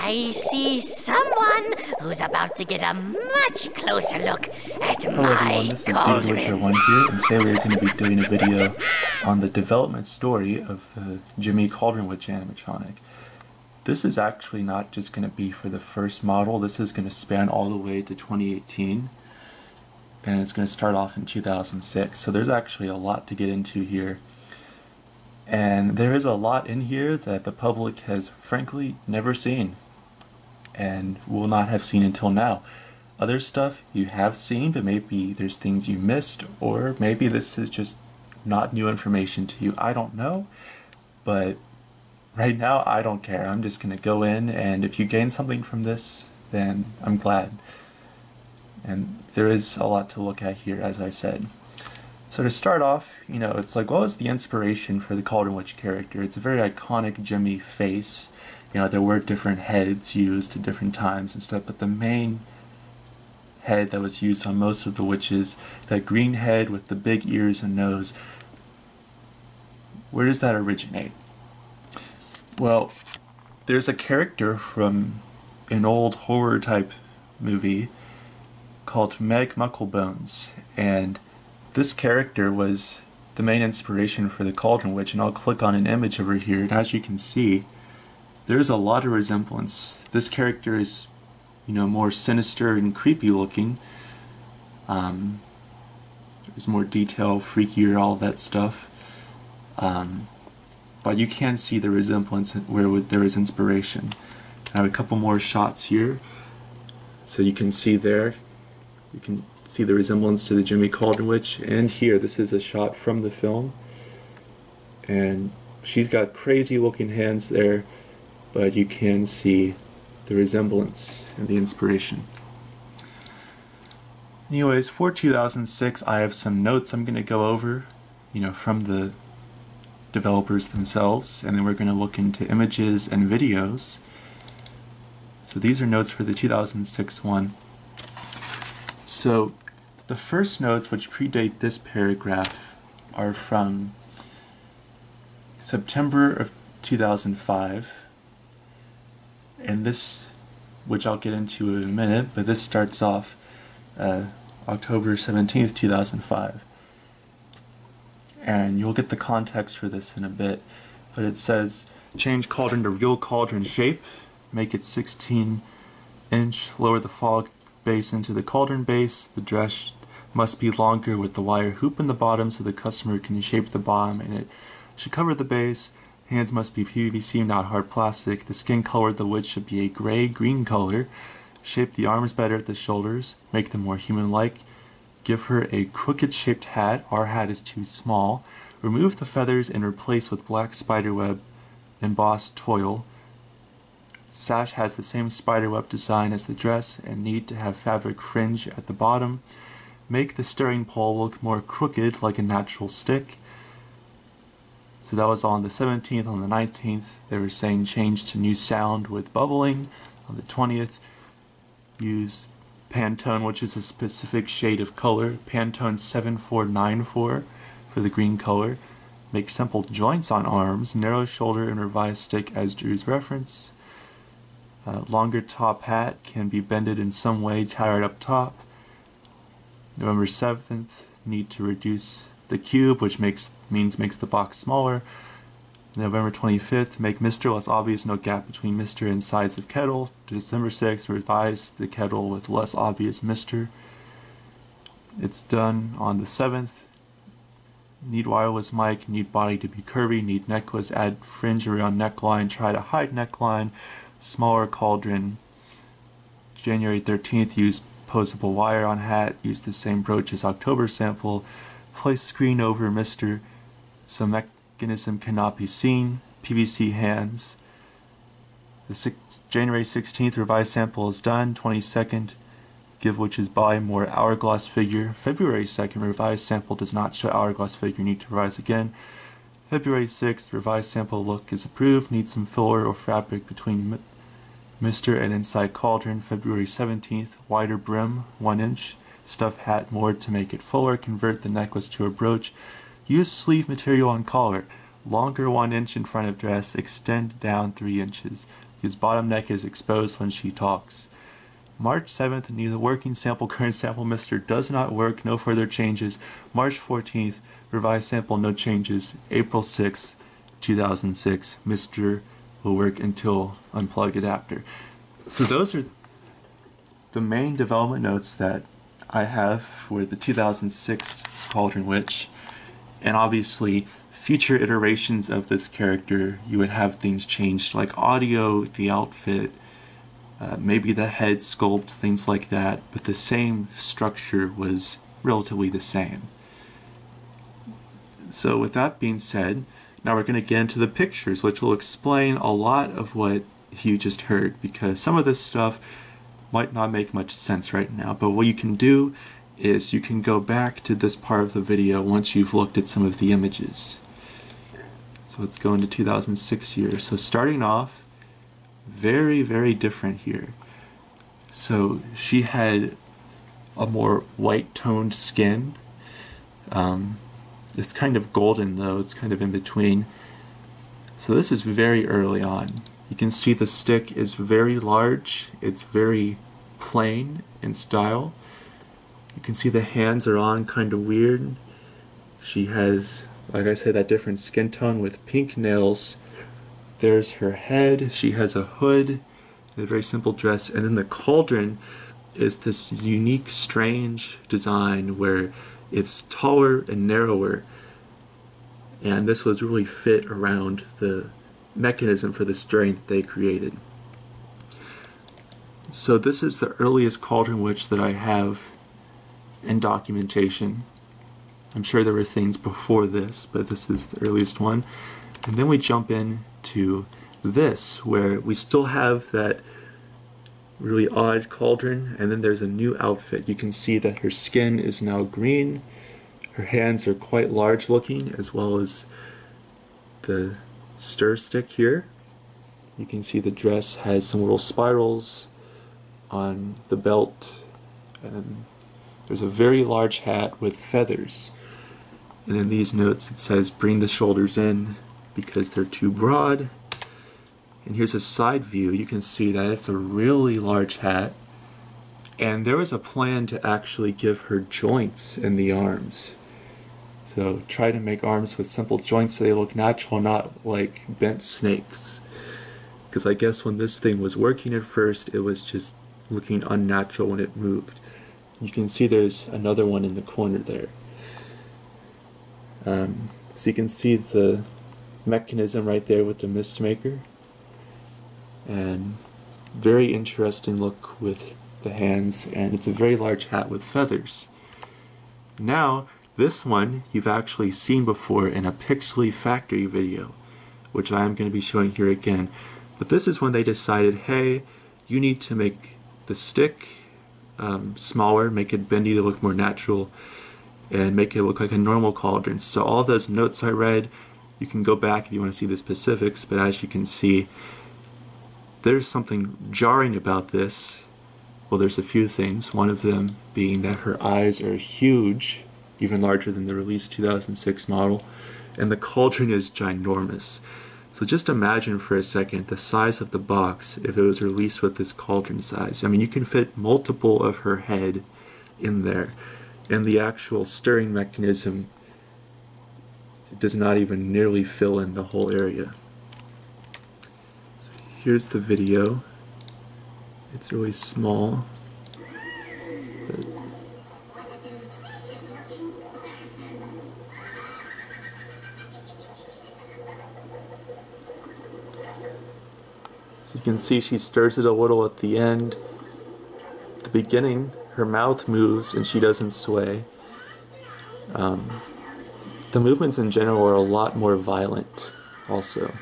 I see someone who's about to get a much closer look at Hello everyone, my this is cauldron. DavidWitcher1 here, and today we're going to be doing a video on the development story of the Gemmy Cauldron Witch animatronic. This is actually not just going to be for the first model, this is going to span all the way to 2018, and it's going to start off in 2006, so there's actually a lot to get into here. And there is a lot in here that the public has frankly never seen, and will not have seen until now. Other stuff you have seen, but maybe there's things you missed, or maybe this is just not new information to you. I don't know, but right now I don't care. I'm just going to go in, and if you gain something from this, then I'm glad. And there is a lot to look at here, as I said. So to start off, it's like, what was the inspiration for the Cauldron Witch character? It's a very iconic Gemmy face. There were different heads used at different times and stuff, but the main head that was used on most of the witches, that green head with the big ears and nose, where does that originate? Well, there's a character from an old horror type movie called Meg Mucklebones, and this character was the main inspiration for the Cauldron Witch, and I'll click on an image over here, and as you can see, there's a lot of resemblance. This character is more sinister and creepy looking. There's more detail, freakier, all that stuff. But you can see the resemblance where there is inspiration. I have a couple more shots here. So you can see there, you can see the resemblance to the Gemmy Cauldron Witch. And here, this is a shot from the film. And she's got crazy looking hands there, but you can see the resemblance and the inspiration. Anyways, for 2006, I have some notes I'm going to go over, from the developers themselves, and then we're going to look into images and videos. So these are notes for the 2006 one. So the first notes, which predate this paragraph, are from September of 2005. And this, which I'll get into in a minute, but this starts off October 17th, 2005. And you'll get the context for this in a bit, but it says, change cauldron to real cauldron shape, make it 16-inch, lower the fog base into the cauldron base, the dress must be longer with the wire hoop in the bottom so the customer can shape the bottom, and it should cover the base. Hands must be PVC, not hard plastic. The skin color of the witch should be a gray-green color. Shape the arms better at the shoulders. Make them more human-like. Give her a crooked-shaped hat. Our hat is too small. Remove the feathers and replace with black spiderweb embossed toil. Sash has the same spiderweb design as the dress and need to have fabric fringe at the bottom. Make the stirring pole look more crooked like a natural stick. So that was on the 17th. On the 19th, they were saying change to new sound with bubbling. On the 20th, use Pantone, which is a specific shade of color. Pantone 7494 for the green color. Make simple joints on arms, narrow shoulder and revised stick as Drew's reference. Longer top hat can be bended in some way, tied up top. November 7th, need to reduce the cube, which makes the box smaller. November 25th, make Mr. less obvious, no gap between Mr. and sides of kettle. December 6th, revise the kettle with less obvious Mr. It's done on the 7th. Need wireless mic, need body to be curvy, need necklace, add fringe around neckline, try to hide neckline, smaller cauldron. January 13th, use posable wire on hat, use the same brooch as October sample. Place screen over Mr. so mechanism cannot be seen. PVC hands. January 16th revised sample is done. 22nd, give witch's body more hourglass figure. February 2nd, revised sample does not show hourglass figure, need to revise again. February 6th, revised sample look is approved, needs some filler or fabric between Mr. and inside cauldron. February 17th, wider brim, 1 inch. Stuff hat more to make it fuller, convert the necklace to a brooch, use sleeve material on collar, longer 1 inch in front of dress, extend down 3 inches, His bottom neck is exposed when she talks. March 7th, neither working sample, current sample, Mr. does not work, no further changes. March 14th, revised sample, no changes. April 6th, 2006, Mr. will work until unplug adapter. So those are the main development notes that I have for the 2006 Cauldron Witch. And obviously, future iterations of this character, you would have things changed, like audio, the outfit, maybe the head sculpt, things like that, but the same structure was relatively the same. So with that being said, now we're going to get into the pictures, which will explain a lot of what you just heard, because some of this stuff might not make much sense right now, but what you can do is you can go back to this part of the video once you've looked at some of the images. So let's go into 2006 here. So starting off, very, very different here. So she had a more white toned skin. It's kind of golden though, it's kind of in between. So this is very early on. You can see the stick is very large, it's very plain in style. You can see the hands are on kind of weird. She has, like I said, that different skin tone with pink nails. There's her head, she has a hood, a very simple dress, and then the cauldron is this unique, strange design where it's taller and narrower, and this was really fit around the mechanism for the stirring that they created. So this is the earliest Cauldron Witch that I have in documentation. I'm sure there were things before this, but this is the earliest one. And then we jump in to this, where we still have that really odd cauldron, and then there's a new outfit. You can see that her skin is now green, her hands are quite large looking, as well as the stir stick here. You can see the dress has some little spirals on the belt, and there's a very large hat with feathers. And in these notes it says bring the shoulders in because they're too broad. And here's a side view. You can see that it's a really large hat, and there was a plan to actually give her joints in the arms. So try to make arms with simple joints so they look natural, not like bent snakes. Because I guess when this thing was working at first, it was just looking unnatural when it moved. You can see there's another one in the corner there. So you can see the mechanism right there with the mist maker. And very interesting look with the hands, and it's a very large hat with feathers. Now, this one you've actually seen before in a Pixely Factory video, which I am going to be showing here again. But this is when they decided, hey, you need to make the stick smaller, make it bendy to look more natural, and make it look like a normal cauldron. So all those notes I read, you can go back if you want to see the specifics, but as you can see, there's something jarring about this. Well, there's a few things. One of them being that her eyes are huge, even larger than the released 2006 model, and the cauldron is ginormous. So just imagine for a second the size of the box if it was released with this cauldron size. I mean, you can fit multiple of her head in there, and the actual stirring mechanism does not even nearly fill in the whole area. So here's the video. It's really small, but so you can see she stirs it a little at the end. At the beginning, her mouth moves and she doesn't sway. The movements in general are a lot more violent also.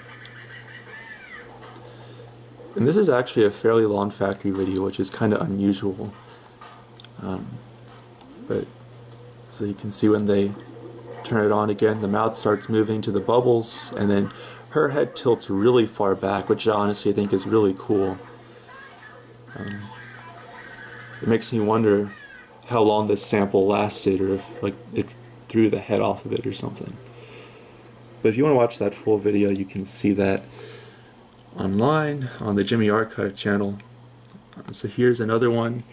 And this is actually a fairly long factory video, which is kind of unusual. But so you can see when they turn it on again, the mouth starts moving to the bubbles, and then her head tilts really far back, which honestly I think is really cool. It makes me wonder how long this sample lasted, or if like it threw the head off of it or something. But if you want to watch that full video, you can see that online on the Gemmy Archive channel. So here's another one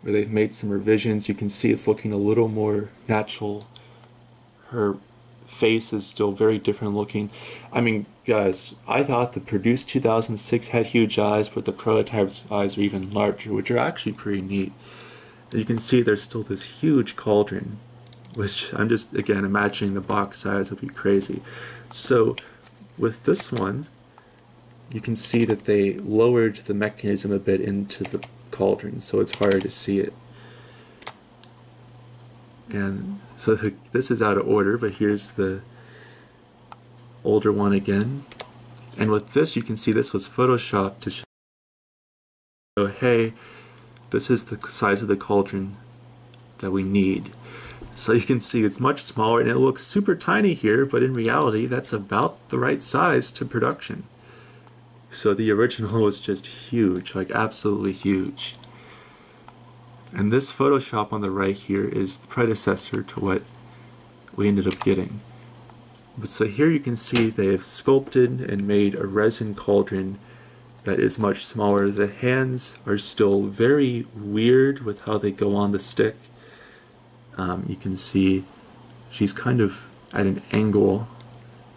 where they've made some revisions. You can see it's looking a little more natural. Her face is still very different looking. I mean, guys, I thought the produced 2006 had huge eyes, but the prototype's eyes are even larger, which are actually pretty neat. And you can see there's still this huge cauldron, which I'm just, again, imagining the box size would be crazy. So with this one, you can see that they lowered the mechanism a bit into the cauldron, so it's harder to see it. And so this is out of order, but here's the older one again. And with this, you can see this was photoshopped to show, hey, this is the size of the cauldron that we need. So you can see it's much smaller, and it looks super tiny here, but in reality, that's about the right size to production. So the original was just huge, like absolutely huge. And this Photoshop on the right here is the predecessor to what we ended up getting. But so here you can see they have sculpted and made a resin cauldron that is much smaller. The hands are still very weird with how they go on the stick. You can see she's kind of at an angle,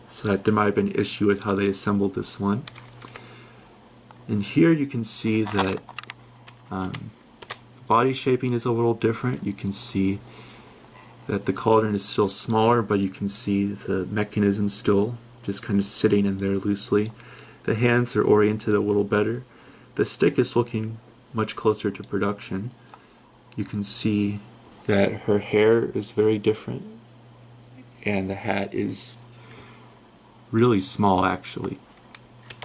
so that there might have been an issue with how they assembled this one. And here you can see that body shaping is a little different. You can see that the cauldron is still smaller, but you can see the mechanism still just kind of sitting in there loosely. The hands are oriented a little better. The stick is looking much closer to production. You can see that her hair is very different, and the hat is really small actually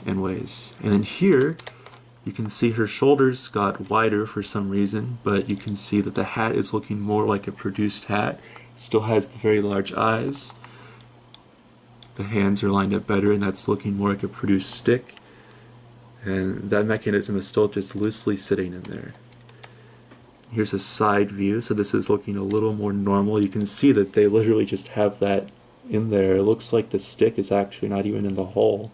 in ways. And then here you can see her shoulders got wider for some reason, but you can see that the hat is looking more like a produced hat. Still has the very large eyes. The hands are lined up better, and that's looking more like a produced stick. And that mechanism is still just loosely sitting in there. Here's a side view, so this is looking a little more normal. You can see that they literally just have that in there. It looks like the stick is actually not even in the hole.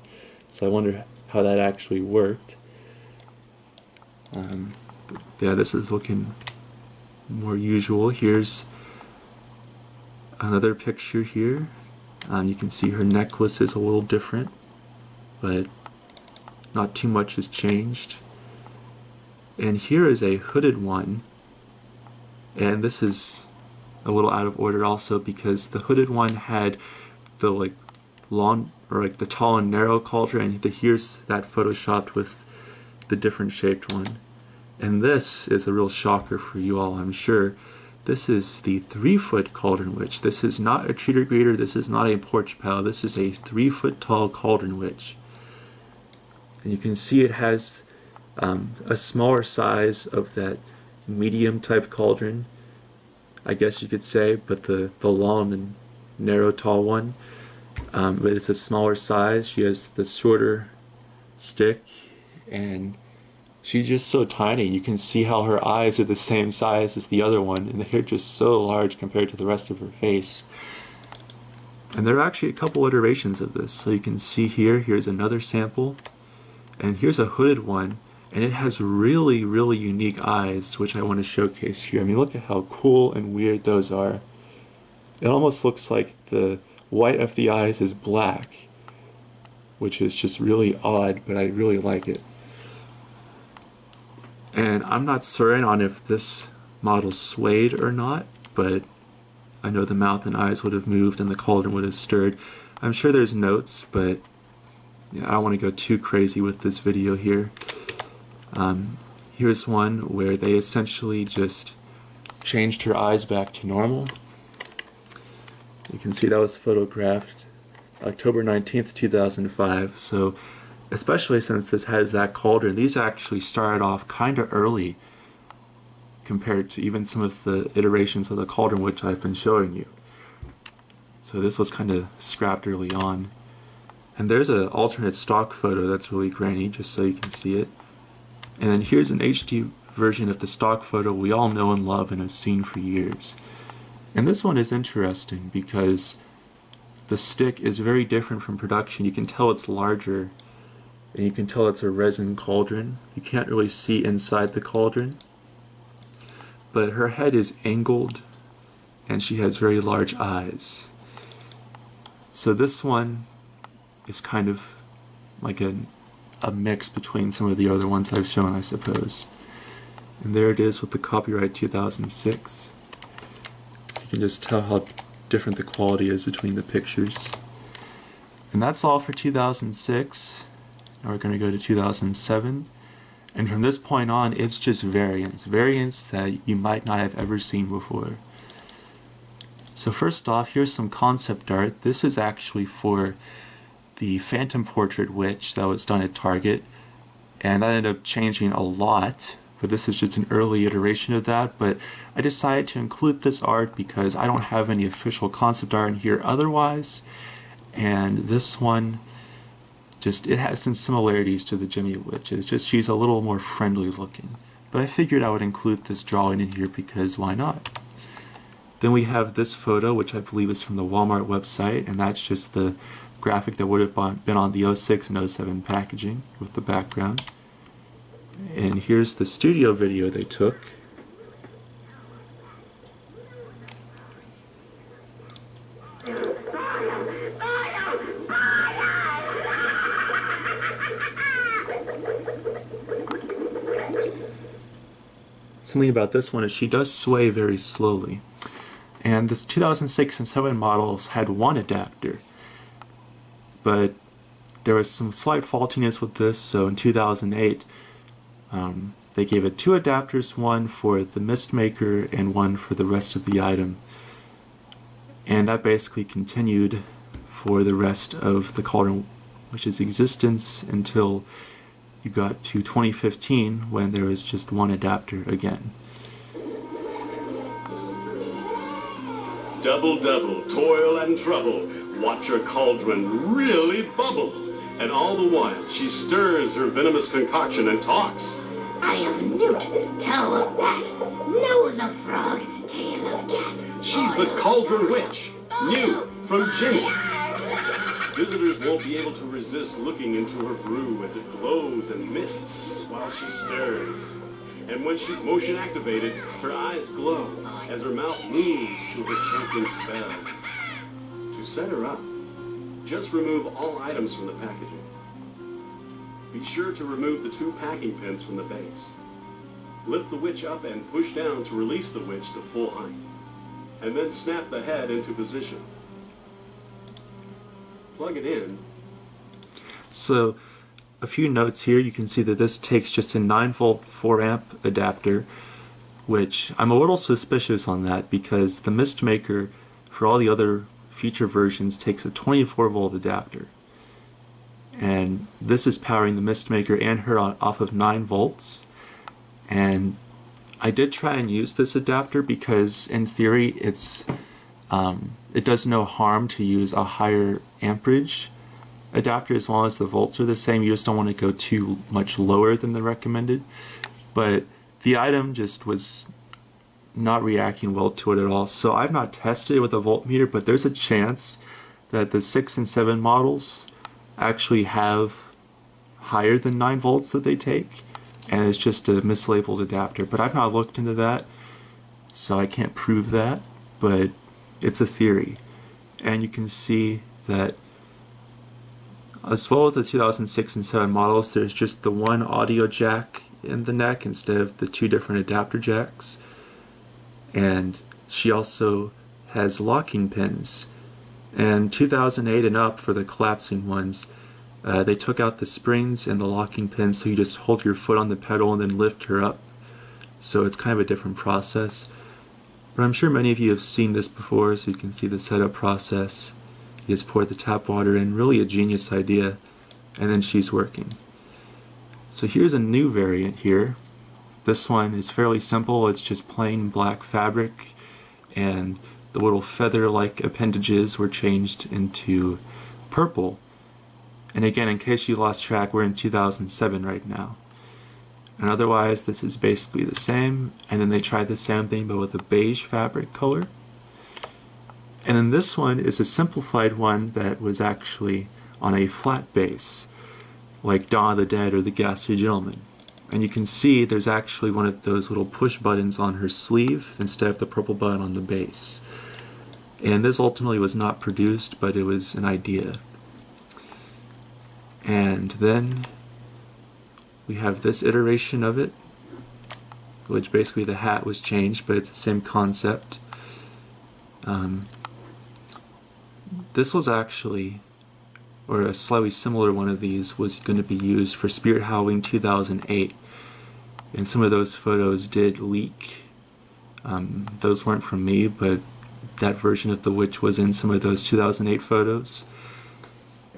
So I wonder how that actually worked. Yeah, this is looking more usual. Here's another picture here. You can see her necklace is a little different, but not too much has changed. And here is a hooded one, and this is a little out of order also because the hooded one had the like long, or like the tall and narrow cauldron, and here's that photoshopped with the different shaped one. And this is a real shocker for you all, I'm sure. This is the 3-foot cauldron witch. This is not a treater greeter, this is not a porch pal, this is a 3-foot tall cauldron witch. And you can see it has a smaller size of that medium type cauldron, I guess you could say, but the long and narrow tall one. But it's a smaller size. She has the shorter stick, and she's just so tiny. You can see how her eyes are the same size as the other one, and they're just so large compared to the rest of her face. And there are actually a couple iterations of this. So you can see here's another sample, and here's a hooded one, and it has really, really unique eyes, which I want to showcase here. I mean, look at how cool and weird those are. It almost looks like the white of the eyes is black, which is just really odd, but I really like it. And I'm not certain on if this model swayed or not, but I know the mouth and eyes would have moved and the cauldron would have stirred. I'm sure there's notes, but yeah, I don't want to go too crazy with this video here. Here's one where they essentially just changed her eyes back to normal. You can see that was photographed October 19th, 2005. So especially since this has that cauldron, these actually started off kind of early compared to even some of the iterations of the cauldron which I've been showing you. So this was kind of scrapped early on. And there's an alternate stock photo that's really grainy, just so you can see it. And then here's an HD version of the stock photo we all know and love and have seen for years. And this one is interesting because the stick is very different from production. You can tell it's larger and you can tell it's a resin cauldron. You can't really see inside the cauldron, but her head is angled and she has very large eyes. So this one is kind of like a mix between some of the other ones I've shown, I suppose. And there it is with the copyright 2006. You can just tell how different the quality is between the pictures. And that's all for 2006. Now we're going to go to 2007. And from this point on, it's just variants. Variants that you might not have ever seen before. So first off, here's some concept art. This is actually for the Phantom Portrait Witch that was done at Target. And that ended up changing a lot. But this is just an early iteration of that. But I decided to include this art because I don't have any official concept art in here otherwise. And this one, it has some similarities to the Gemmy Witch. It's just she's a little more friendly looking. But I figured I would include this drawing in here because why not? Then we have this photo, which I believe is from the Walmart website, and that's just the graphic that would have been on the 06 and 07 packaging with the background. And here's the studio video they took. Something about this one is she does sway very slowly. And this 2006 and 7 models had one adapter, but there was some slight faultiness with this, so in 2008 they gave it two adapters, one for the mist maker and one for the rest of the item. And that basically continued for the rest of the Cauldron Witch's existence until you got to 2015 when there was just one adapter again. Double, double, toil and trouble, watch her cauldron really bubble. And all the while she stirs her venomous concoction and talks. Eye of newt, toe of bat, nose of frog, tail of cat. She's the Cauldron Witch, new from Gemmy. Visitors won't be able to resist looking into her brew as it glows and mists while she stirs. And when she's motion activated, her eyes glow as her mouth moves to her chanting spells. To set her up, just remove all items from the packaging. Be sure to remove the two packing pins from the base. Lift the witch up and push down to release the witch to full height. And then snap the head into position. Plug it in. So, a few notes here. You can see that this takes just a 9-volt 4-amp adapter, which I'm a little suspicious on that because the Mist Maker for all the other future versions takes a 24-volt adapter. And this is powering the Mist Maker and her off of 9 volts. And I did try and use this adapter because in theory it does no harm to use a higher amperage adapter as long as the volts are the same. You just don't want to go too much lower than the recommended. But the item just was not reacting well to it at all. So I've not tested it with a voltmeter, but there's a chance that the 6 and 7 models actually have higher than 9 volts that they take, and it's just a mislabeled adapter. But I've not looked into that, so I can't prove that, but it's a theory. And you can see that as well as the 2006 and 7 models, there's just the one audio jack in the neck instead of the two different adapter jacks. And she also has locking pins. And 2008 and up, for the collapsing ones, they took out the springs and the locking pins, so you just hold your foot on the pedal and then lift her up. So it's kind of a different process. But I'm sure many of you have seen this before, so you can see the setup process. You just pour the tap water in, really a genius idea, and then she's working. So here's a new variant here. This one is fairly simple. It's just plain black fabric, and the little feather-like appendages were changed into purple. And again, in case you lost track, we're in 2007 right now. And otherwise, this is basically the same. And then they tried the same thing, but with a beige fabric color. And then this one is a simplified one that was actually on a flat base. like Dawn of the Dead or The Ghastly Gentleman. And you can see there's actually one of those little push buttons on her sleeve instead of the purple button on the base. And this ultimately was not produced, but it was an idea. And then we have this iteration of it, which basically the hat was changed, but it's the same concept. This was actually, or a slightly similar one of these, was going to be used for Spirit Halloween 2008. And some of those photos did leak. Those weren't from me, but that version of the witch was in some of those 2008 photos.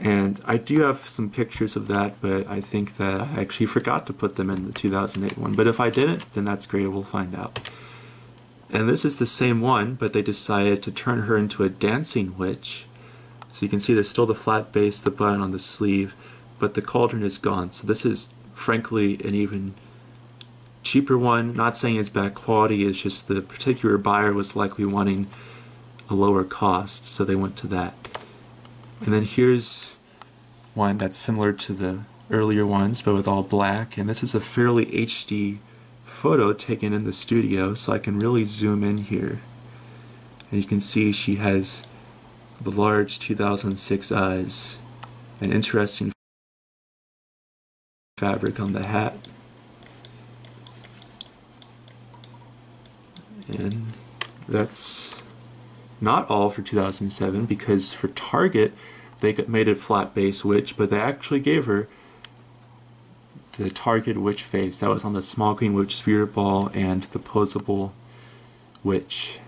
And I do have some pictures of that, but I think that I actually forgot to put them in the 2008 one. But if I didn't, then that's great, we'll find out. And this is the same one, but they decided to turn her into a dancing witch. So you can see there's still the flat base, the button on the sleeve, but the cauldron is gone. So this is, frankly, an even cheaper one. Not saying it's bad quality, it's just the particular buyer was likely wanting a lower cost, so they went to that. And then here's one that's similar to the earlier ones, but with all black. And this is a fairly HD photo taken in the studio, so I can really zoom in here. And you can see she has the large 2006 eyes, an interesting fabric on the hat. And that's not all for 2007, because for Target they made it flat base witch, but they actually gave her the Target witch face. That was on the small green witch spirit ball and the posable witch.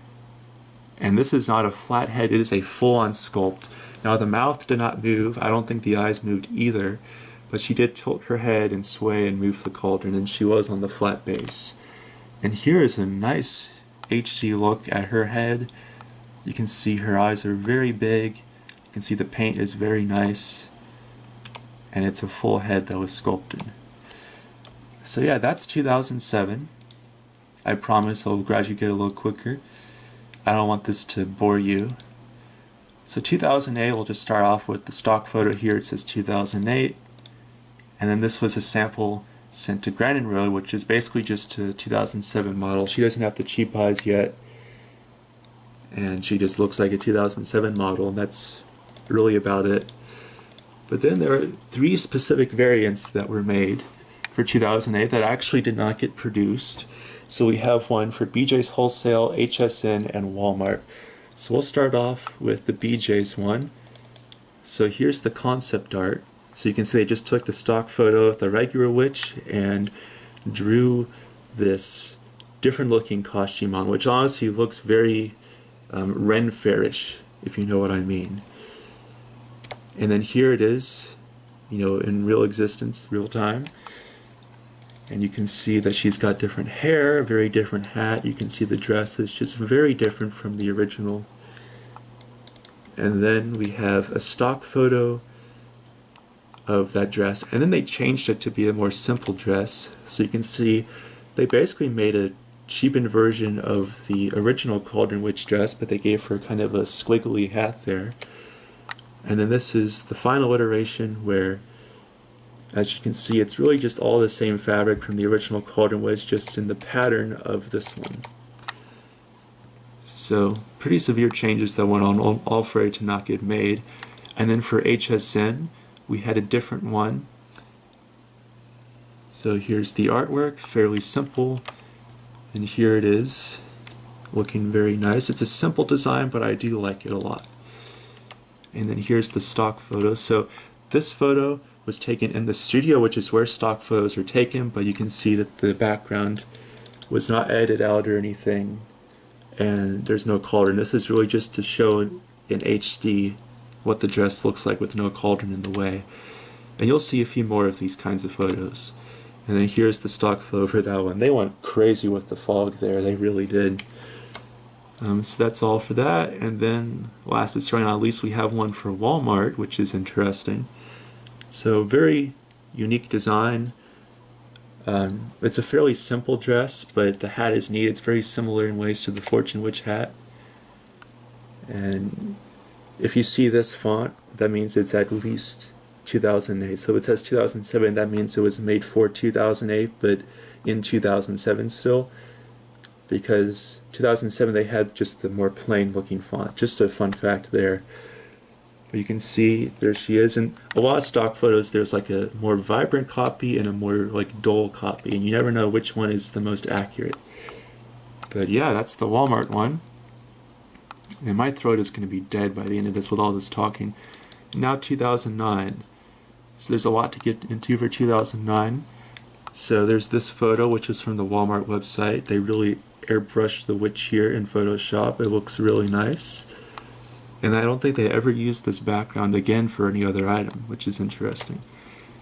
And this is not a flat head, it is a full-on sculpt. Now the mouth did not move, I don't think the eyes moved either, but she did tilt her head and sway and move the cauldron, and she was on the flat base. And here is a nice HD look at her head. You can see her eyes are very big, you can see the paint is very nice, and it's a full head that was sculpted. So yeah, that's 2007. I promise I'll gradually get a little quicker. I don't want this to bore you. So 2008, we'll just start off with the stock photo here. It says 2008. And then this was a sample sent to Grandin Road, which is basically just a 2007 model. She doesn't have the cheap eyes yet. And she just looks like a 2007 model, and that's really about it. But then there are 3 specific variants that were made for 2008 that actually did not get produced. So we have one for BJ's Wholesale, HSN, and Walmart. So we'll start off with the BJ's one. So here's the concept art. So you can see they just took the stock photo of the regular witch and drew this different looking costume on, which honestly looks very Ren Fairish, if you know what I mean. And then here it is, you know, in real existence, real time. And you can see that she's got different hair, a very different hat. You can see the dress is just very different from the original. And then we have a stock photo of that dress, and then they changed it to be a more simple dress. So you can see they basically made a cheapened version of the original Cauldron Witch dress, but they gave her kind of a squiggly hat there. And then this is the final iteration where, as you can see, it's really just all the same fabric from the original Cauldron Witch, just in the pattern of this one. So pretty severe changes that went on, all for it to not get made. And then for HSN, we had a different one. So here's the artwork, fairly simple, and here it is, looking very nice. It's a simple design, but I do like it a lot. And then here's the stock photo. So this photo was taken in the studio, which is where stock photos are taken, but you can see that the background was not edited out or anything, and there's no cauldron. This is really just to show in HD what the dress looks like with no cauldron in the way. And you'll see a few more of these kinds of photos. And then here's the stock photo for that one. They went crazy with the fog there, they really did. So that's all for that. And then last but certainly not least, we have one for Walmart, which is interesting. So very unique design. It's a fairly simple dress, but the hat is neat. It's very similar in ways to the Fortune Witch hat. And if you see this font, that means it's at least 2008. So it says 2007, that means it was made for 2008, but in 2007 still, because 2007 they had just the more plain looking font. Just a fun fact there. But you can see there she is. In a lot of stock photos, there's like a more vibrant copy and a more like dull copy, and you never know which one is the most accurate. But yeah, that's the Walmart one. And my throat is going to be dead by the end of this with all this talking. Now 2009. So there's a lot to get into for 2009. So there's this photo, which is from the Walmart website. They really airbrushed the witch here in Photoshop. It looks really nice. And I don't think they ever used this background again for any other item, which is interesting.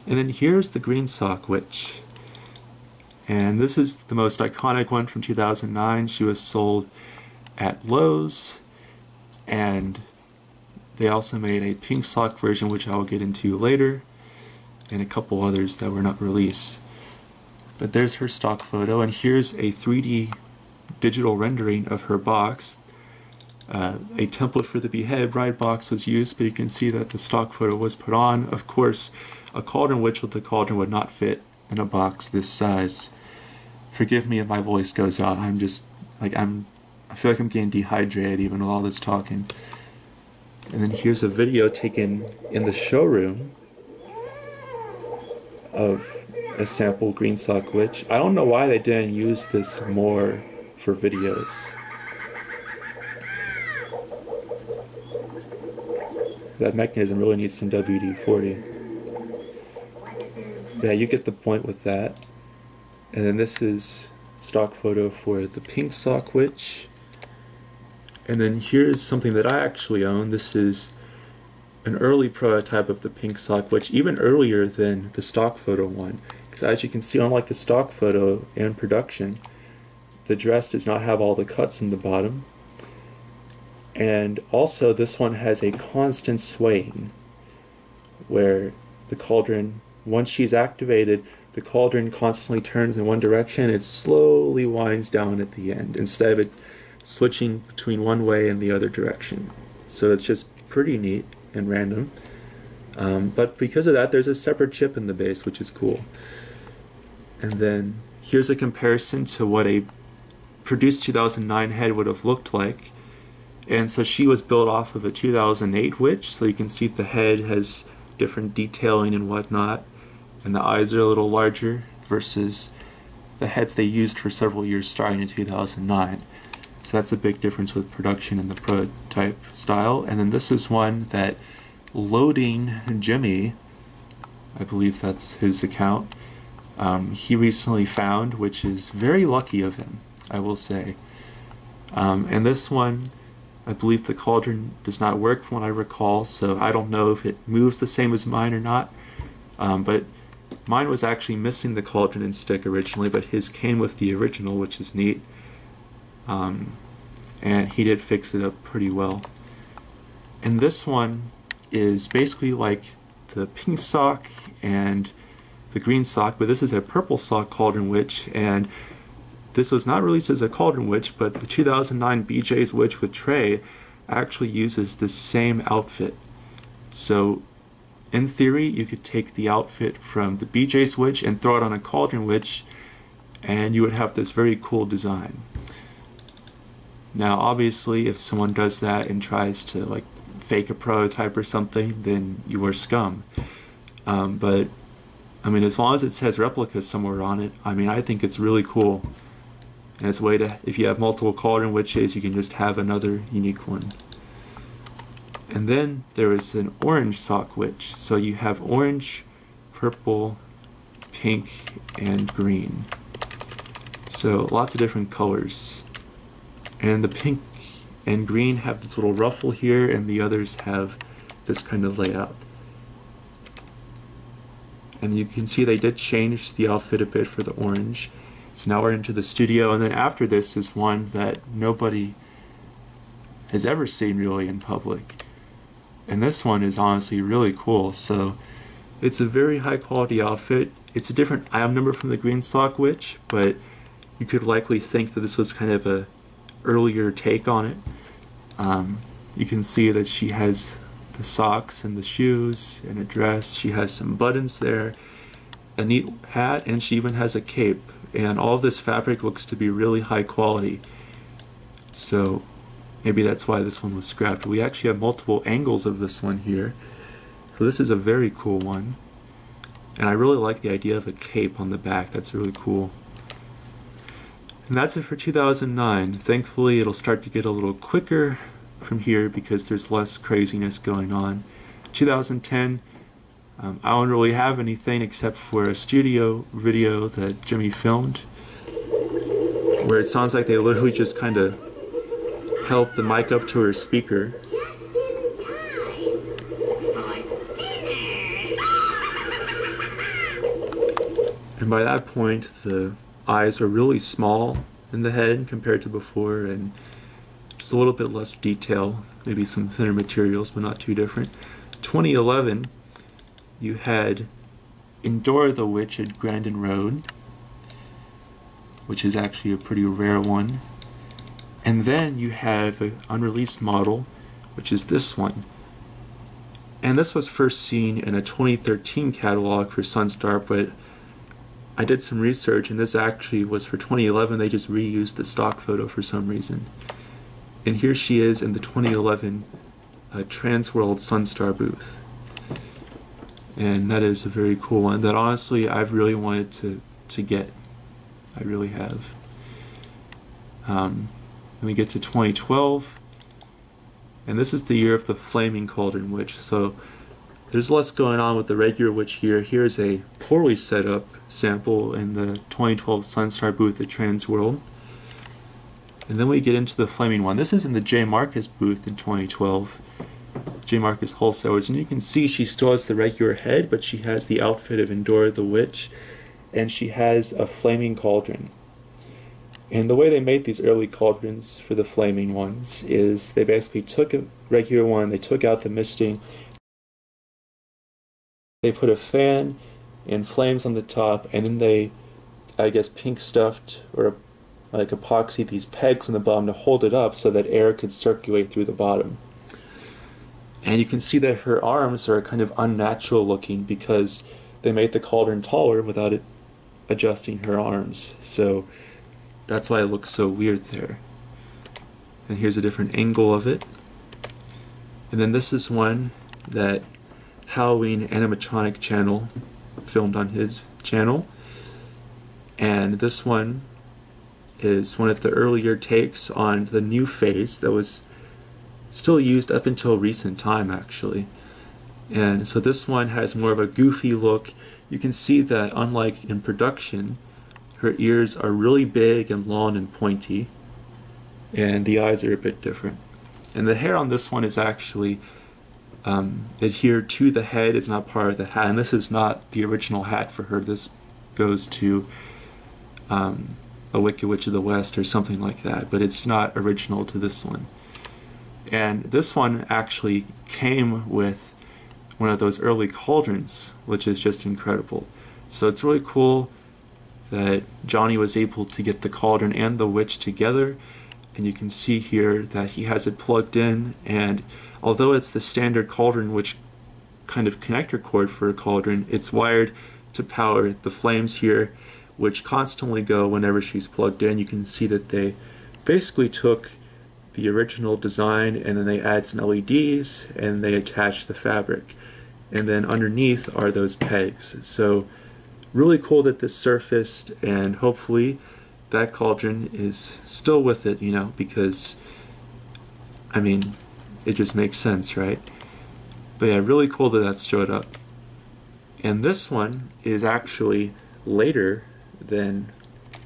And then here's the green sock witch. And this is the most iconic one from 2009. She was sold at Lowe's, and they also made a pink sock version, which I will get into later, and a couple others that were not released. But there's her stock photo, and here's a 3D digital rendering of her box. A template for the Behead Bride box was used, but you can see that the stock photo was put on. Of course, a cauldron witch with the cauldron would not fit in a box this size. Forgive me if my voice goes out. I'm just like I feel like I'm getting dehydrated even with all this talking. And then here's a video taken in the showroom of a sample green sock witch. I don't know why they didn't use this more for videos. That mechanism really needs some WD-40. Yeah, you get the point with that. And then this is stock photo for the pink sock witch. And then here's something that I actually own. This is an early prototype of the pink sock witch, even earlier than the stock photo one. Because as you can see, unlike the stock photo and production, the dress does not have all the cuts in the bottom. And also this one has a constant swaying, where the cauldron, once she's activated, the cauldron constantly turns in one direction. It slowly winds down at the end, instead of it switching between one way and the other direction. So it's just pretty neat and random. But because of that, there's a separate chip in the base, which is cool. And then here's a comparison to what a produced 2009 head would have looked like. And so she was built off of a 2008 witch, so you can see the head has different detailing and whatnot, and the eyes are a little larger versus the heads they used for several years starting in 2009. So that's a big difference with production and the prototype style. And then this is one that Loading Gemmy, I believe that's his account, he recently found, which is very lucky of him, I will say. And this one, I believe the cauldron does not work from what I recall, so I don't know if it moves the same as mine or not. But mine was actually missing the cauldron and stick originally, but his came with the original, which is neat. And he did fix it up pretty well. And this one is basically like the pink sock and the green sock, but this is a purple sock cauldron witch, and this was not released as a cauldron witch, but the 2009 BJ's Witch with Tray actually uses the same outfit. So in theory, you could take the outfit from the BJ's Witch and throw it on a cauldron witch, and you would have this very cool design. Now obviously, if someone does that and tries to like fake a prototype or something, then you are scum. But I mean, as long as it says replica somewhere on it, I mean, I think it's really cool. And it's a way to, if you have multiple cauldron witches, you can just have another unique one. And then there is an orange sock witch. So you have orange, purple, pink, and green. So lots of different colors. And the pink and green have this little ruffle here, and the others have this kind of layout. And you can see they did change the outfit a bit for the orange. So now we're into the studio, and then after this is one that nobody has ever seen really in public. And this one is honestly really cool. So it's a very high quality outfit. It's a different item number from the green sock witch, but you could likely think that this was kind of a earlier take on it. You can see that she has the socks and the shoes and a dress. She has some buttons there, a neat hat, and she even has a cape. And all of this fabric looks to be really high quality. So maybe that's why this one was scrapped. We actually have multiple angles of this one here. So this is a very cool one. And I really like the idea of a cape on the back. That's really cool. And that's it for 2009. Thankfully, it'll start to get a little quicker from here because there's less craziness going on. 2010, I don't really have anything except for a studio video that Gemmy filmed, where it sounds like they literally just kind of held the mic up to her speaker. And by that point, the eyes were really small in the head compared to before, and just a little bit less detail, maybe some thinner materials, but not too different. 2011, you had Endora the Witch at Grandin Road, which is actually a pretty rare one. And then you have an unreleased model, which is this one. And this was first seen in a 2013 catalog for Sunstar, but I did some research and this actually was for 2011. They just reused the stock photo for some reason. And here she is in the 2011 Transworld Sunstar booth. And that is a very cool one that honestly I've really wanted to get. I really have. Then we get to 2012, and this is the year of the Flaming Cauldron Witch. So there's less going on with the regular witch here. Here's a poorly set up sample in the 2012 Sunstar booth at Transworld. And then we get into the Flaming one. This is in the J. Marcus booth in 2012. J. Marcus Wholesalers. And you can see she still has the regular head, but she has the outfit of Endora the Witch. And she has a flaming cauldron. And the way they made these early cauldrons for the flaming ones is they basically took a regular one, they took out the misting, they put a fan and flames on the top, and then they, I guess, pink stuffed or like epoxy these pegs on the bottom to hold it up so that air could circulate through the bottom. And you can see that her arms are kind of unnatural looking because they made the cauldron taller without it adjusting her arms. So that's why it looks so weird there. And here's a different angle of it. And then this is one that Halloween Animatronic channel filmed on his channel. And this one is one of the earlier takes on the new phase that was still used up until recent time actually. And so this one has more of a goofy look. You can see that unlike in production, her ears are really big and long and pointy, and the eyes are a bit different. And the hair on this one is actually adhered to the head. It's not part of the hat, and this is not the original hat for her. This goes to a Wicked Witch of the West or something like that, but it's not original to this one. And this one actually came with one of those early cauldrons, which is just incredible. So it's really cool that Johnny was able to get the cauldron and the witch together, and you can see here that he has it plugged in, and although it's the standard cauldron which kind of connector cord for a cauldron, it's wired to power the flames here, which constantly go whenever she's plugged in. You can see that they basically took the original design and then they add some LEDs and they attach the fabric, and then underneath are those pegs. So really cool that this surfaced, and hopefully that cauldron is still with it, you know, because I mean it just makes sense, right? But yeah, really cool that that showed up. And this one is actually later than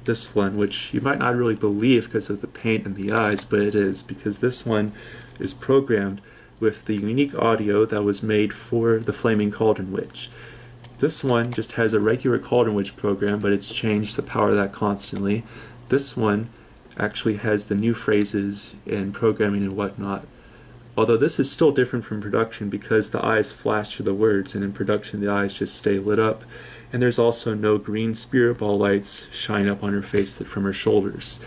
this one, which you might not really believe because of the paint and the eyes, but it is, because this one is programmed with the unique audio that was made for the Flaming Cauldron Witch. This one just has a regular Cauldron Witch program, but it's changed the power of that constantly. This one actually has the new phrases and programming and whatnot. Although this is still different from production because the eyes flash to the words, and in production the eyes just stay lit up. And there's also no green spirit ball lights shine up on her face from her shoulders.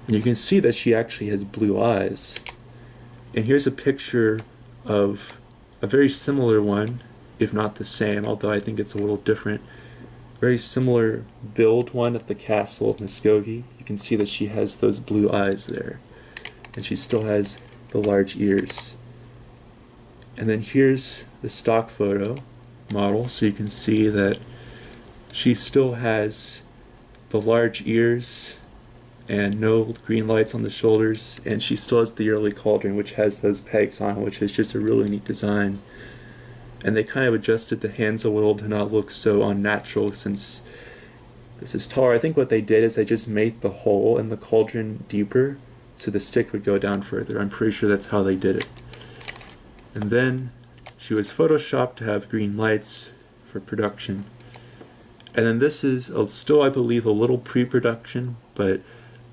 And you can see that she actually has blue eyes. And here's a picture of a very similar one, if not the same, although I think it's a little different. Very similar build one at the castle of Muskogee. You can see that she has those blue eyes there, and she still has the large ears. And then here's the stock photo model, so you can see that she still has the large ears and no green lights on the shoulders, and she still has the early cauldron, which has those pegs on, which is just a really neat design. And they kind of adjusted the hands a little to not look so unnatural since this is taller. I think what they did is they just made the hole in the cauldron deeper so the stick would go down further. I'm pretty sure that's how they did it. And then she was photoshopped to have green lights for production. And then this is still, I believe, a little pre-production, but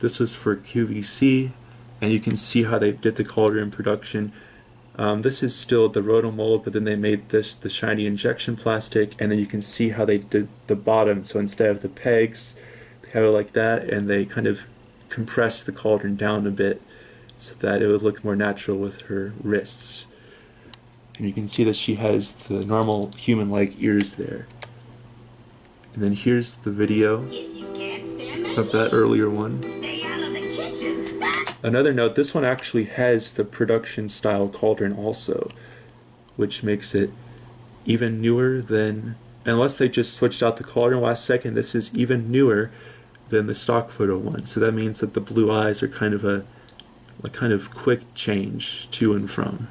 this was for QVC, and you can see how they did the cauldron production. This is still the rotomold, but then they made this the shiny injection plastic, and then you can see how they did the bottom. So instead of the pegs, they have it like that, and they kind of compressed the cauldron down a bit so that it would look more natural with her wrists. And you can see that she has the normal human-like ears there. And then here's the video of that earlier one. Another note, this one actually has the production style cauldron also, which makes it even newer than, unless they just switched out the cauldron last second, this is even newer than the stock photo one. So that means that the blue eyes are kind of a kind of quick change to and from.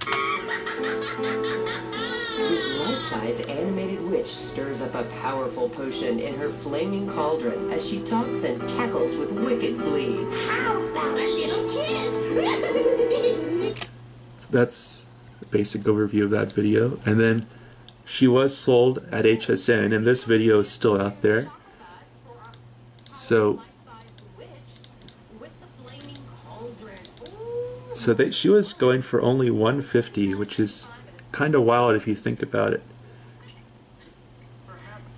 This life-size animated witch stirs up a powerful potion in her flaming cauldron as she talks and cackles with wicked glee. How about a little kiss? So that's a basic overview of that video. And then she was sold at HSN, and this video is still out there. So she was going for only $150, which is kind of wild if you think about it.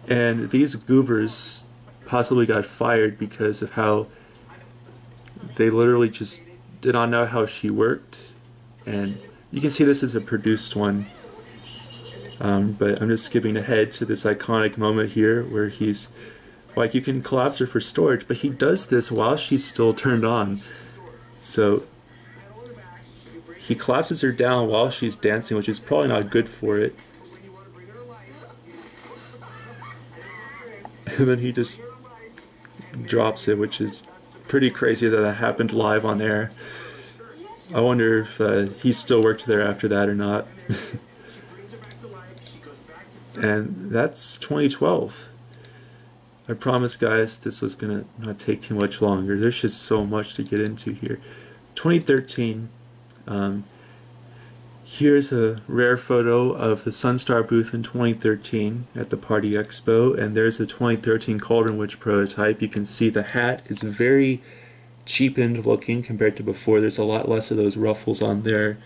And these goobers possibly got fired because of how they literally just did not know how she worked. And you can see this is a produced one, but I'm just skipping ahead to this iconic moment here where he's like, you can collapse her for storage, but he does this while she's still turned on. So he collapses her down while she's dancing, which is probably not good for it. And then he just drops it, which is pretty crazy that that happened live on air. I wonder if he still worked there after that or not. And that's 2012. I promise, guys, this was gonna not take too much longer. There's just so much to get into here. 2013. Here's a rare photo of the Sunstar booth in 2013 at the Party Expo, and there's the 2013 Cauldron Witch prototype. You can see the hat is very cheapened looking compared to before. There's a lot less of those ruffles on there.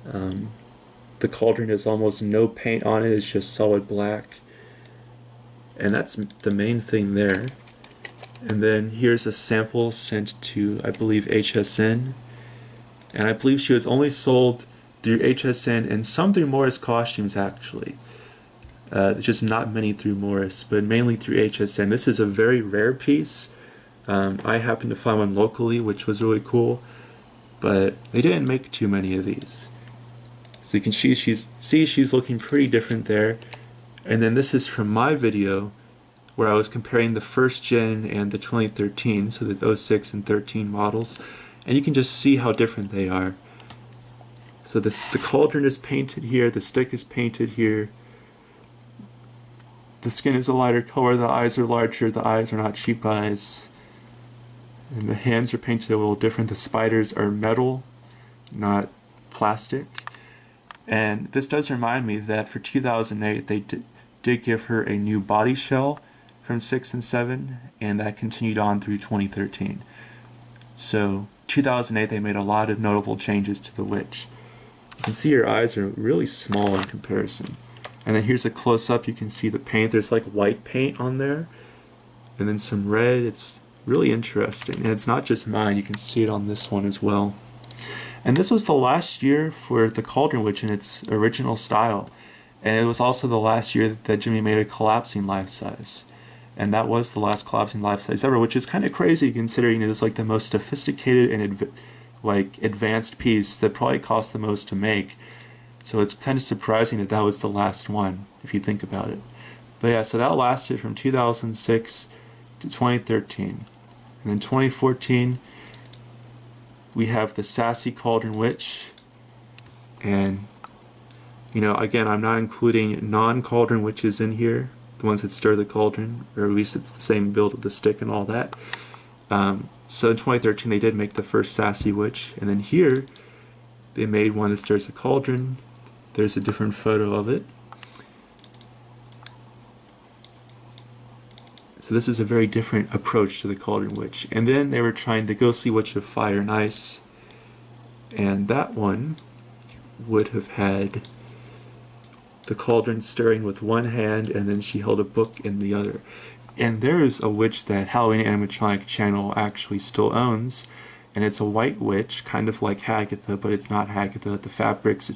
The cauldron has almost no paint on it, it's just solid black. And that's the main thing there. And then here's a sample sent to, I believe, HSN. And I believe she was only sold through HSN and some through Morris Costumes, actually. Just not many through Morris, but mainly through HSN. This is a very rare piece. I happened to find one locally, which was really cool. But they didn't make too many of these. So you can see she's looking pretty different there. And then this is from my video where I was comparing the first gen and the 2013, so the 06 and 13 models. And you can just see how different they are. So the cauldron is painted here, the stick is painted here. The skin is a lighter color, the eyes are larger, the eyes are not sheep eyes. And the hands are painted a little different. The spiders are metal, not plastic. And this does remind me that for 2008 they did give her a new body shell from 6 and 7, and that continued on through 2013. So 2008 they made a lot of notable changes to the witch. You can see her eyes are really small in comparison. And then here's a close-up, you can see the paint. There's like white paint on there, and then some red. It's really interesting, and it's not just mine, you can see it on this one as well. And this was the last year for the Cauldron Witch in its original style. And it was also the last year that Gemmy made a collapsing life size. And that was the last collapsing life size ever, which is kind of crazy considering it was like the most sophisticated and advanced piece that probably cost the most to make. So it's kind of surprising that that was the last one, if you think about it. But yeah, so that lasted from 2006 to 2013. And then 2014, we have the Sassy Cauldron Witch. And, you know, again, I'm not including non-cauldron witches in here, the ones that stir the cauldron, or at least it's the same build with the stick and all that. So in 2013, they did make the first Sassy Witch. And then here, they made one that stirs a cauldron. There's a different photo of it. So this is a very different approach to the Cauldron Witch. And then they were trying the Ghostly Witch of Fire and Ice. And that one would have had the cauldron stirring with one hand, and then she held a book in the other. And there is a witch that Halloween Animatronic Channel actually still owns. And it's a white witch, kind of like Hagatha, but it's not Hagatha. The fabric's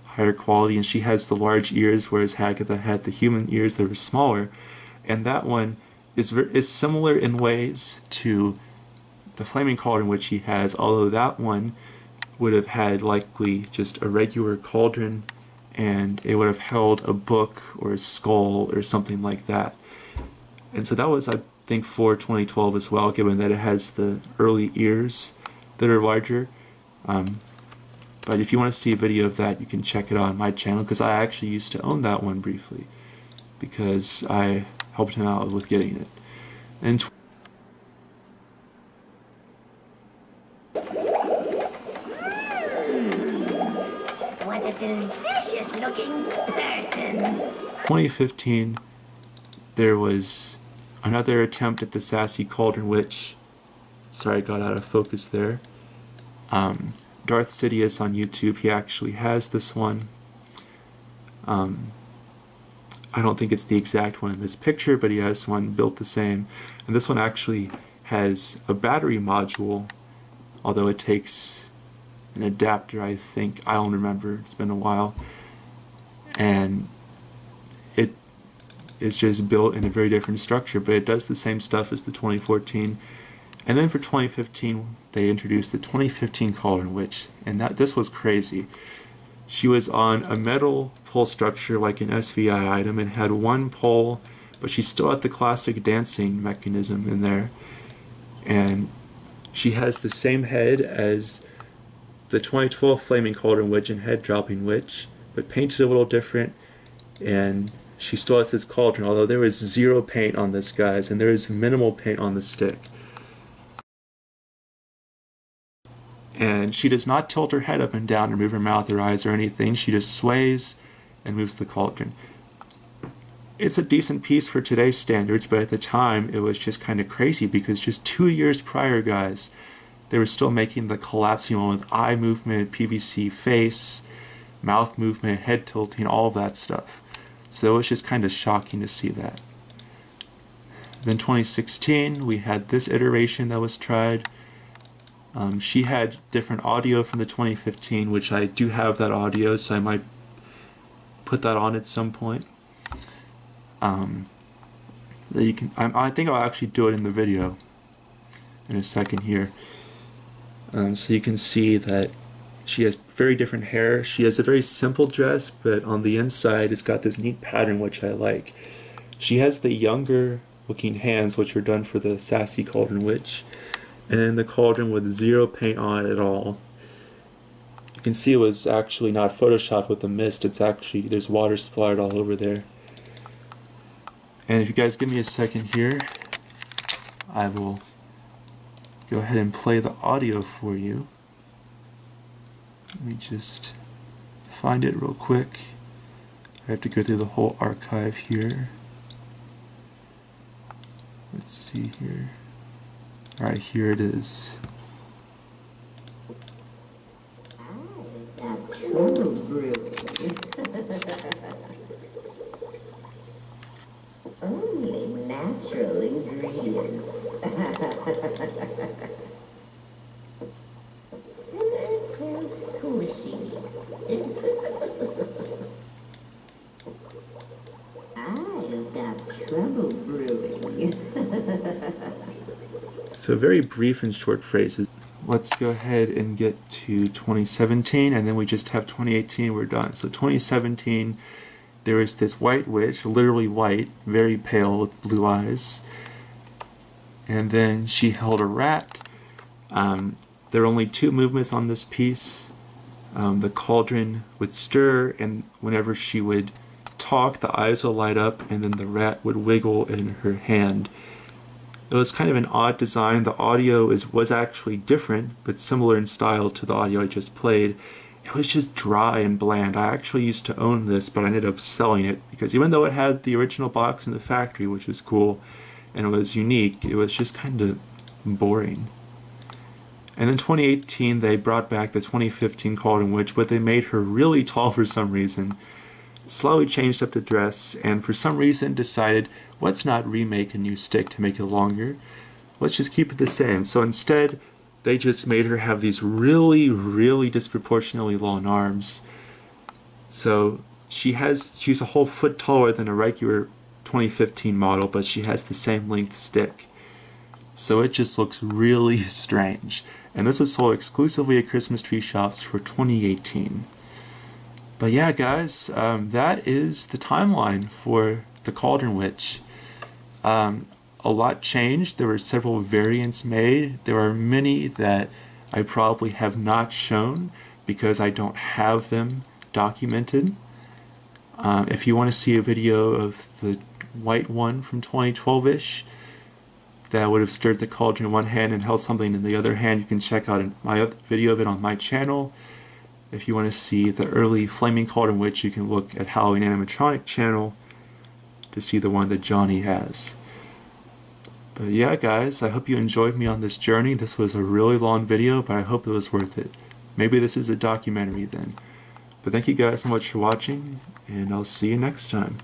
higher quality, and she has the large ears, whereas Hagatha had the human ears that were smaller. And that one is similar in ways to the Flaming Cauldron Witch he has, although that one would have had likely just a regular cauldron, and it would have held a book or a skull or something like that. And so that was, I think, for 2012 as well, given that it has the early ears that are larger. But if you want to see a video of that, you can check it out on my channel, because I actually used to own that one briefly, because I helped him out with getting it. And What a delicious looking person. 2015, there was another attempt at the Sassy Cauldron Witch. Sorry, I got out of focus there. Darth Sidious on YouTube, he actually has this one. I don't think it's the exact one in this picture, but he has one built the same. And this one actually has a battery module, although it takes an adapter, I think. I don't remember, it's been a while. And it is just built in a very different structure, but it does the same stuff as the 2014. And then for 2015, they introduced the 2015 Cauldron Witch, and this was crazy. She was on a metal pole structure like an SVI item and had one pole, but she still had the classic dancing mechanism in there. And she has the same head as the 2012 Flaming Cauldron Witch and Head Dropping Witch, but painted a little different. And she still has this cauldron, although there is zero paint on this, guys, and there is minimal paint on the stick. And she does not tilt her head up and down or move her mouth or eyes or anything. She just sways and moves the cauldron. It's a decent piece for today's standards, but at the time it was just kind of crazy, because just 2 years prior, guys, they were still making the collapsing one with eye movement, PVC face, mouth movement, head tilting, all of that stuff. So it was just kind of shocking to see that. Then 2016, we had this iteration that was tried. She had different audio from the 2015, which I do have that audio, so I might put that on at some point. You can, I think I'll actually do it in the video in a second here. So you can see that she has very different hair. She has a very simple dress, but on the inside it's got this neat pattern, which I like. She has the younger looking hands, which were done for the Sassy Cauldron Witch. And then the cauldron with zero paint on it at all. You can see it was actually not photoshopped with the mist. It's actually, there's water splattered all over there. And if you guys give me a second here, I will go ahead and play the audio for you. Let me just find it real quick. I have to go through the whole archive here. Let's see here. Alright, here it is. Only natural ingredients. Simmer to So very brief and short phrases. Let's go ahead and get to 2017, and then we just have 2018, we're done. So 2017, there was this white witch, literally white, very pale with blue eyes. And then she held a rat. There are only 2 movements on this piece. The cauldron would stir, and whenever she would talk, the eyes will light up, and then the rat would wiggle in her hand. It was kind of an odd design. The audio was actually different, but similar in style to the audio I just played. It was just dry and bland. I actually used to own this, but I ended up selling it because even though it had the original box in the factory, which was cool, and it was unique, it was just kind of boring. And then 2018, they brought back the 2015 Cauldron Witch, but they made her really tall for some reason. Slowly changed up the dress, and for some reason decided, let's not remake a new stick to make it longer. Let's just keep it the same. So instead, they just made her have these really, really disproportionately long arms. So she's a whole foot taller than a regular 2015 model, but she has the same length stick. So it just looks really strange. And this was sold exclusively at Christmas tree shops for 2018. But yeah, guys, that is the timeline for the Cauldron Witch. A lot changed. There were several variants made. There are many that I probably have not shown because I don't have them documented. If you want to see a video of the white one from 2012-ish that would have stirred the cauldron in one hand and held something in the other hand, you can check out my other video of it on my channel. If you want to see the early Flaming Cauldron Witch, you can look at Halloween Animatronic channel to see the one that Johnny has. But yeah, guys, I hope you enjoyed me on this journey. This was a really long video, but I hope it was worth it. Maybe this is a documentary then. But thank you guys so much for watching, and I'll see you next time.